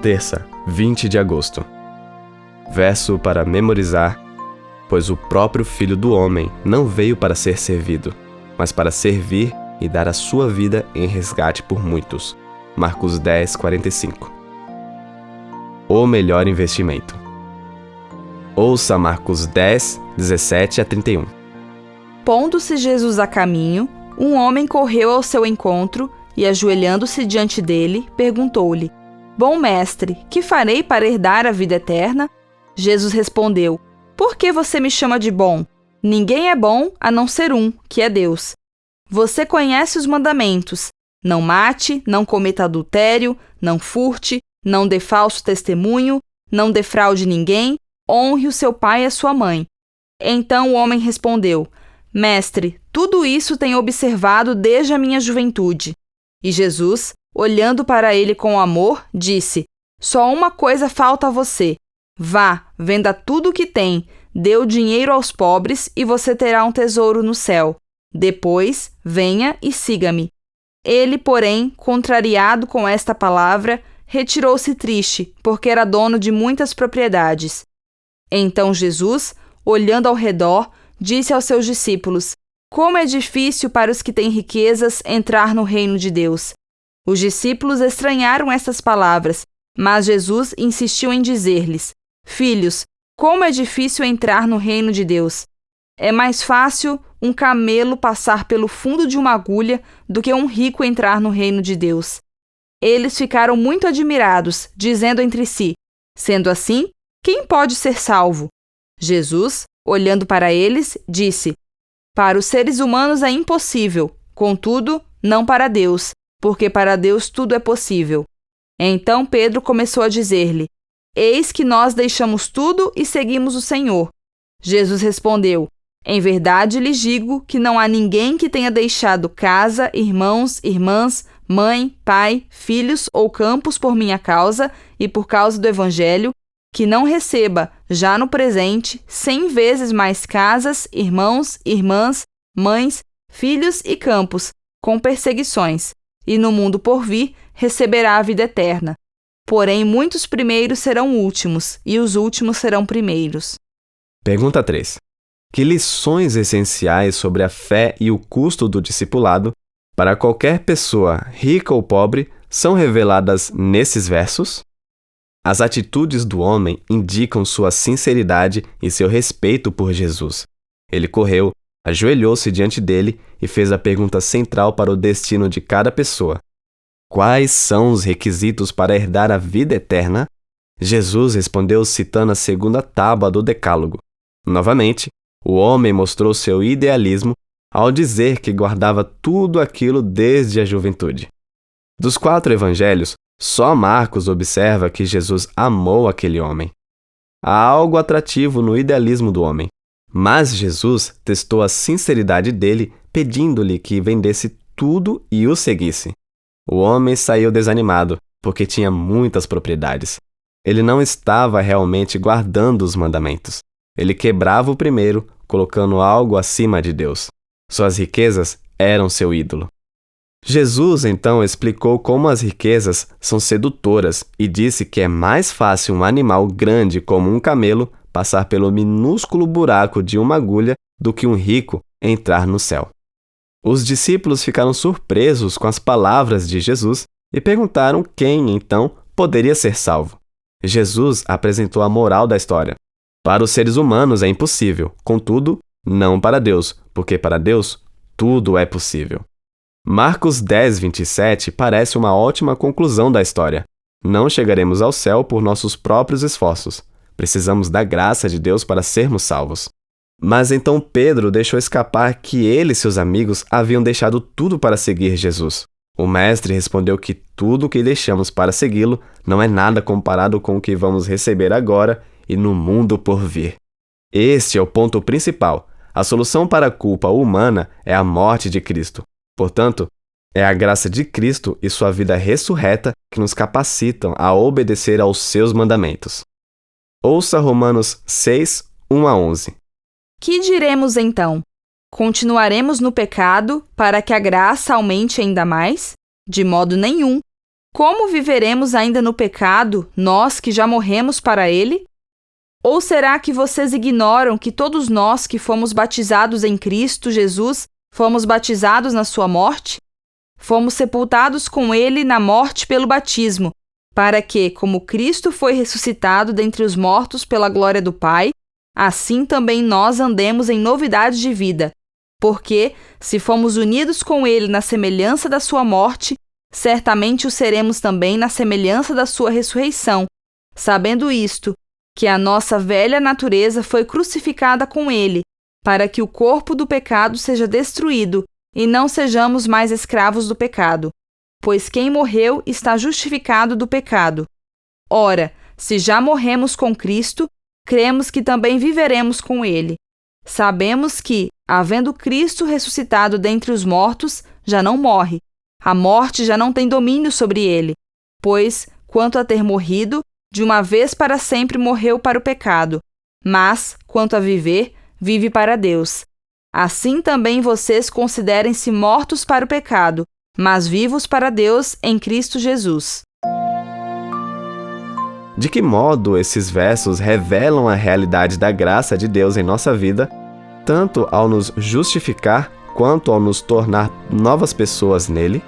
Terça, 20 de agosto. Verso para memorizar: pois o próprio Filho do Homem não veio para ser servido, mas para servir e dar a sua vida em resgate por muitos. Marcos 10, 45. O melhor investimento. Ouça Marcos 10, 17 a 31. Pondo-se Jesus a caminho, um homem correu ao seu encontro e, ajoelhando-se diante dele, perguntou-lhe: Bom mestre, que farei para herdar a vida eterna? Jesus respondeu: Por que você me chama de bom? Ninguém é bom a não ser um, que é Deus. Você conhece os mandamentos: não mate, não cometa adultério, não furte, não dê falso testemunho, não defraude ninguém, honre o seu pai e a sua mãe. Então o homem respondeu: Mestre, tudo isso tenho observado desde a minha juventude. E Jesus, olhando para ele com amor, disse: Só uma coisa falta a você. Vá, venda tudo o que tem, dê o dinheiro aos pobres e você terá um tesouro no céu. Depois, venha e siga-me. Ele, porém, contrariado com esta palavra, retirou-se triste, porque era dono de muitas propriedades. Então Jesus, olhando ao redor, disse aos seus discípulos: Como é difícil para os que têm riquezas entrar no reino de Deus. Os discípulos estranharam estas palavras, mas Jesus insistiu em dizer-lhes: Filhos, como é difícil entrar no reino de Deus. É mais fácil um camelo passar pelo fundo de uma agulha do que um rico entrar no reino de Deus. Eles ficaram muito admirados, dizendo entre si: Sendo assim, quem pode ser salvo? Jesus, olhando para eles, disse: Para os seres humanos é impossível, contudo, não para Deus, porque para Deus tudo é possível. Então Pedro começou a dizer-lhe: Eis que nós deixamos tudo e seguimos o Senhor. Jesus respondeu: Em verdade lhes digo que não há ninguém que tenha deixado casa, irmãos, irmãs, mãe, pai, filhos ou campos por minha causa e por causa do Evangelho, que não receba, já no presente, 100 vezes mais casas, irmãos, irmãs, mães, filhos e campos, com perseguições, e no mundo por vir receberá a vida eterna. Porém, muitos primeiros serão últimos, e os últimos serão primeiros. Pergunta 3. Que lições essenciais sobre a fé e o custo do discipulado para qualquer pessoa, rica ou pobre, são reveladas nesses versos? As atitudes do homem indicam sua sinceridade e seu respeito por Jesus. Ele correu, ajoelhou-se diante dele e fez a pergunta central para o destino de cada pessoa: Quais são os requisitos para herdar a vida eterna? Jesus respondeu citando a segunda tábua do Decálogo. Novamente, o homem mostrou seu idealismo ao dizer que guardava tudo aquilo desde a juventude. Dos 4 evangelhos, só Marcos observa que Jesus amou aquele homem. Há algo atrativo no idealismo do homem, mas Jesus testou a sinceridade dele pedindo-lhe que vendesse tudo e o seguisse. O homem saiu desanimado, porque tinha muitas propriedades. Ele não estava realmente guardando os mandamentos. Ele quebrava o primeiro, colocando algo acima de Deus. Suas riquezas eram seu ídolo. Jesus, então, explicou como as riquezas são sedutoras e disse que é mais fácil um animal grande como um camelo passar pelo minúsculo buraco de uma agulha do que um rico entrar no céu. Os discípulos ficaram surpresos com as palavras de Jesus e perguntaram quem, então, poderia ser salvo. Jesus apresentou a moral da história. Para os seres humanos é impossível, contudo, não para Deus, porque para Deus tudo é possível. Marcos 10, 27 parece uma ótima conclusão da história. Não chegaremos ao céu por nossos próprios esforços. Precisamos da graça de Deus para sermos salvos. Mas então Pedro deixou escapar que ele e seus amigos haviam deixado tudo para seguir Jesus. O mestre respondeu que tudo o que deixamos para segui-lo não é nada comparado com o que vamos receber agora e no mundo por vir. Este é o ponto principal. A solução para a culpa humana é a morte de Cristo. Portanto, é a graça de Cristo e sua vida ressurreta que nos capacitam a obedecer aos seus mandamentos. Ouça Romanos 6, 1 a 11. Que diremos então? Continuaremos no pecado para que a graça aumente ainda mais? De modo nenhum. como viveremos ainda no pecado, nós que já morremos para ele? Ou será que vocês ignoram que todos nós que fomos batizados em Cristo Jesus fomos batizados na sua morte? Fomos sepultados com ele na morte pelo batismo, para que, como Cristo foi ressuscitado dentre os mortos pela glória do Pai, assim também nós andemos em novidade de vida. Porque, se fomos unidos com ele na semelhança da sua morte, certamente o seremos também na semelhança da sua ressurreição, sabendo isto, que a nossa velha natureza foi crucificada com ele, para que o corpo do pecado seja destruído e não sejamos mais escravos do pecado. Pois quem morreu está justificado do pecado. Ora, se já morremos com Cristo, cremos que também viveremos com ele. Sabemos que, havendo Cristo ressuscitado dentre os mortos, já não morre. A morte já não tem domínio sobre ele, pois, quanto a ter morrido, de uma vez para sempre morreu para o pecado, mas, quanto a viver, vive para Deus. Assim também vocês considerem-se mortos para o pecado, mas vivos para Deus em Cristo Jesus. De que modo esses versos revelam a realidade da graça de Deus em nossa vida, tanto ao nos justificar quanto ao nos tornar novas pessoas nele?